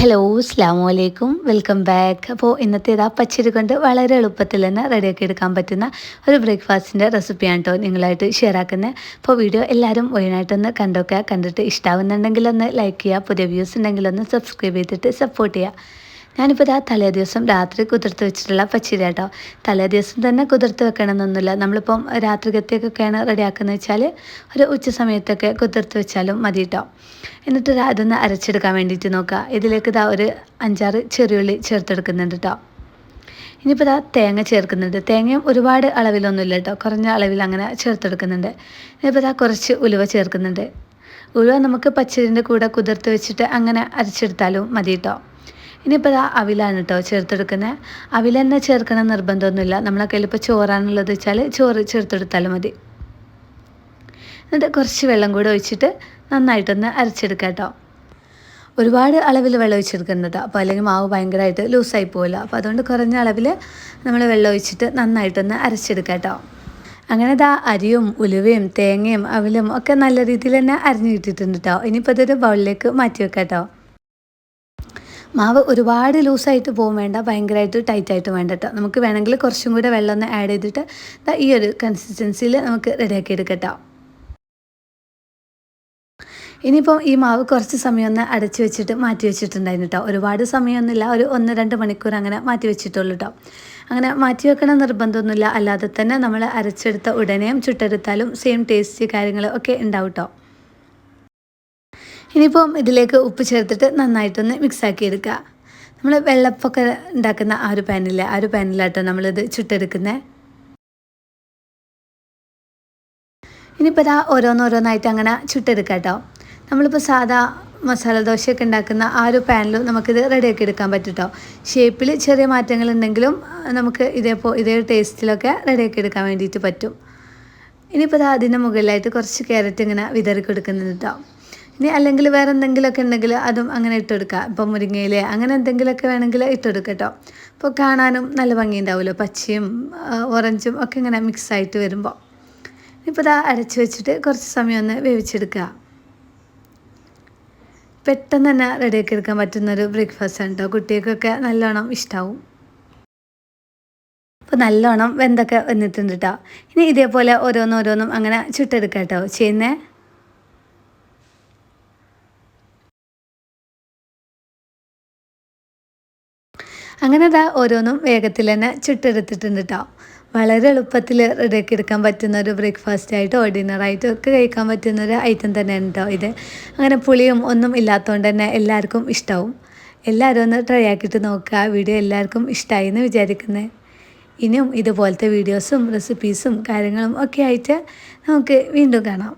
Hello അസ്സലാമു അലൈക്കും welcome back. അപ്പോൾ ഇന്നത്തെ പച്ചരി കൊണ്ട് വളരെ എളുപ്പത്തിൽ തന്നെ റെഡിയാക്കി എടുക്കാൻ പറ്റുന്ന ഒരു ബ്രേക്ക്ഫാസ്റ്റിൻ്റെ റെസിപ്പിയാണ് കേട്ടോ നിങ്ങളായിട്ട് ഷെയർ ആക്കുന്നത്. അപ്പോൾ വീഡിയോ എല്ലാവരും ഒഴിനായിട്ടൊന്ന് കണ്ടിട്ട് ഇഷ്ടമാവുന്നുണ്ടെങ്കിൽ ഒന്ന് ലൈക്ക് ചെയ്യുക, പുതിയ വ്യൂസ് ഉണ്ടെങ്കിൽ ഒന്ന് സബ്സ്ക്രൈബ് ചെയ്തിട്ട് സപ്പോർട്ട് ചെയ്യുക. ഞാനിപ്പോൾ തലേ ദിവസം രാത്രി കുതിർത്ത് വെച്ചിട്ടുള്ള പച്ചരി കേട്ടോ. തലേ ദിവസം തന്നെ കുതിർത്ത് വെക്കണമെന്നൊന്നുമില്ല. നമ്മളിപ്പം രാത്രികത്തേക്കൊക്കെയാണ് റെഡിയാക്കുന്നത് വെച്ചാൽ ഒരു ഉച്ച സമയത്തൊക്കെ കുതിർത്ത് വെച്ചാലും മതി കേട്ടോ. എന്നിട്ട് അതൊന്ന് അരച്ചെടുക്കാൻ വേണ്ടിയിട്ട് നോക്കുക. ഇതിലേക്ക് ഒരു 5-6 ചെറിയുള്ളി ചേർത്തെടുക്കുന്നുണ്ട് കേട്ടോ. ഇനിയിപ്പോൾ തേങ്ങ ചേർക്കുന്നുണ്ട്. തേങ്ങയും ഒരുപാട് അളവിലൊന്നുമില്ല കേട്ടോ, കുറഞ്ഞ അളവിൽ അങ്ങനെ ചേർത്തെടുക്കുന്നുണ്ട്. ഇനിയിപ്പോൾ കുറച്ച് ഉലുവ ചേർക്കുന്നുണ്ട്. ഉലുവ നമുക്ക് പച്ചരിൻ്റെ കൂടെ കുതിർത്ത് വെച്ചിട്ട് അങ്ങനെ അരച്ചെടുത്താലും മതി കേട്ടോ. ഇനിയിപ്പോൾ അവിലാണ് കേട്ടോ ചേർത്തെടുക്കുന്നത്. അവിൽ തന്നെ ചേർക്കണം നിർബന്ധമൊന്നുമില്ല. നമ്മളെ കയ്യിൽ ഇപ്പോൾ ചോറാണുള്ളത് വെച്ചാൽ ചോറ് ചേർത്തെടുത്താലും മതി. എന്നിട്ട് കുറച്ച് വെള്ളം കൂടെ ഒഴിച്ചിട്ട് നന്നായിട്ടൊന്ന് അരച്ചെടുക്കാം കേട്ടോ. ഒരുപാട് അളവിൽ വെള്ളം ഒഴിച്ചെടുക്കുന്നത് അപ്പോൾ അല്ലെങ്കിൽ മാവ് ഭയങ്കരമായിട്ട് ലൂസായി പോകില്ല. അപ്പോൾ അതുകൊണ്ട് കുറഞ്ഞ അളവിൽ നമ്മൾ വെള്ളം ഒഴിച്ചിട്ട് നന്നായിട്ടൊന്ന് അരച്ചെടുക്കാം കേട്ടോ. അങ്ങനെ അരിയും ഉലുവയും തേങ്ങയും അവിലും ഒക്കെ നല്ല രീതിയിൽ തന്നെ അരിഞ്ഞു കിട്ടിയിട്ടുണ്ട് കേട്ടോ. ഇനിയിപ്പോൾ ഇതൊരു ബൗളിലേക്ക് മാറ്റി വെക്കാം കേട്ടോ. മാവ് ഒരുപാട് ലൂസായിട്ട് പോകും വേണ്ട, ഭയങ്കരമായിട്ട് ടൈറ്റായിട്ട് വേണ്ട കേട്ടോ. നമുക്ക് വേണമെങ്കിൽ കുറച്ചും കൂടെ വെള്ളം ഒന്ന് ആഡ് ചെയ്തിട്ട് ഈ ഒരു കൺസിസ്റ്റൻസിയിൽ നമുക്ക് റെഡിയാക്കി എടുക്കാം. ഇനിയിപ്പോൾ ഈ മാവ് കുറച്ച് സമയം ഒന്ന് അടച്ചു വെച്ചിട്ട് മാറ്റി വെച്ചിട്ടുണ്ടായിരുന്നു കേട്ടോ. ഒരുപാട് സമയമൊന്നുമില്ല, ഒരു 1-2 മണിക്കൂർ അങ്ങനെ മാറ്റി വെച്ചിട്ടുള്ളൂ കേട്ടോ. അങ്ങനെ മാറ്റി വെക്കണം നിർബന്ധമൊന്നുമില്ല. അല്ലാതെ തന്നെ നമ്മൾ അരച്ചെടുത്ത ഉടനെയും ചുട്ടെടുത്താലും സെയിം ടേസ്റ്റ് കാര്യങ്ങൾ ഒക്കെ ഉണ്ടാവും കേട്ടോ. ഇനിയിപ്പം ഇതിലേക്ക് ഉപ്പ് ചേർത്തിട്ട് നന്നായിട്ടൊന്ന് മിക്സാക്കി എടുക്കുക. നമ്മൾ വെള്ളപ്പൊക്കെ ഉണ്ടാക്കുന്ന ആ ഒരു പാനിലാട്ടോ നമ്മളിത് ചുട്ടെടുക്കുന്നത്. ഇനിയിപ്പോൾ ഓരോന്നോരോന്നായിട്ട് അങ്ങനെ ചുട്ടെടുക്കാം കേട്ടോ. നമ്മളിപ്പോൾ സാധാ മസാല ദോശയൊക്കെ ഉണ്ടാക്കുന്ന ആ ഒരു പാനിലും നമുക്കിത് റെഡിയാക്കി എടുക്കാൻ പറ്റും കേട്ടോ. ഷേപ്പിൽ ചെറിയ മാറ്റങ്ങളുണ്ടെങ്കിലും നമുക്ക് ഇതേ ടേസ്റ്റിലൊക്കെ റെഡിയാക്കി എടുക്കാൻ വേണ്ടിയിട്ട് പറ്റും. ഇനിയിപ്പോൾ അതിൻ്റെ മുകളിലായിട്ട് കുറച്ച് ക്യാരറ്റ് ഇങ്ങനെ വിതറി കൊടുക്കുന്നുണ്ട് കേട്ടോ. ഇനി അല്ലെങ്കിൽ വേറെ എന്തെങ്കിലുമൊക്കെ ഉണ്ടെങ്കിൽ അതും അങ്ങനെ ഇട്ടെടുക്കുക. ഇപ്പം മുരിങ്ങയില അങ്ങനെ എന്തെങ്കിലുമൊക്കെ വേണമെങ്കിൽ ഇട്ടെടുക്കുക കേട്ടോ. അപ്പോൾ കാണാനും നല്ല ഭംഗിയുണ്ടാവുമല്ലോ, പച്ചയും ഓറഞ്ചും ഒക്കെ ഇങ്ങനെ മിക്സായിട്ട് വരുമ്പോൾ. ഇപ്പോൾ അടച്ചു വെച്ചിട്ട് കുറച്ച് സമയം ഒന്ന് വേവിച്ചെടുക്കുക. പെട്ടെന്ന് തന്നെ റെഡിയാക്കി എടുക്കാൻ പറ്റുന്നൊരു ബ്രേക്ക്ഫാസ്റ്റ് ആണ് കേട്ടോ. കുട്ടികൾക്കൊക്കെ നല്ലോണം ഇഷ്ടമാവും. അപ്പോൾ നല്ലോണം വെന്തൊക്കെ വന്നിട്ടുണ്ട് കേട്ടോ. ഇനി ഇതേപോലെ ഓരോന്നോരോന്നും അങ്ങനെ ചുട്ടെടുക്കാം കേട്ടോ ചെയ്യുന്നേ. അങ്ങനെ ഓരോന്നും വേഗത്തിൽ തന്നെ ചുട്ടെടുത്തിട്ടുണ്ട് കേട്ടോ. വളരെ എളുപ്പത്തിൽ റെഡിയാക്കി എടുക്കാൻ പറ്റുന്ന ഒരു ബ്രേക്ക്ഫാസ്റ്റ് ആയിട്ടോ ഡിന്നറായിട്ടോ ഒക്കെ കഴിക്കാൻ പറ്റുന്ന ഒരു ഐറ്റം തന്നെയാണ് കേട്ടോ ഇത്. അങ്ങനെ പുളിയും ഒന്നും ഇല്ലാത്തതുകൊണ്ട് തന്നെ എല്ലാവർക്കും ഇഷ്ടമാവും. എല്ലാവരും ഒന്ന് ട്രൈ ആക്കിയിട്ട് നോക്കുക. വീഡിയോ എല്ലാവർക്കും ഇഷ്ടമായി എന്ന് വിചാരിക്കുന്നത്. ഇനിയും ഇതുപോലത്തെ വീഡിയോസും റെസിപ്പീസും കാര്യങ്ങളും ഒക്കെ ആയിട്ട് നമുക്ക് വീണ്ടും കാണാം.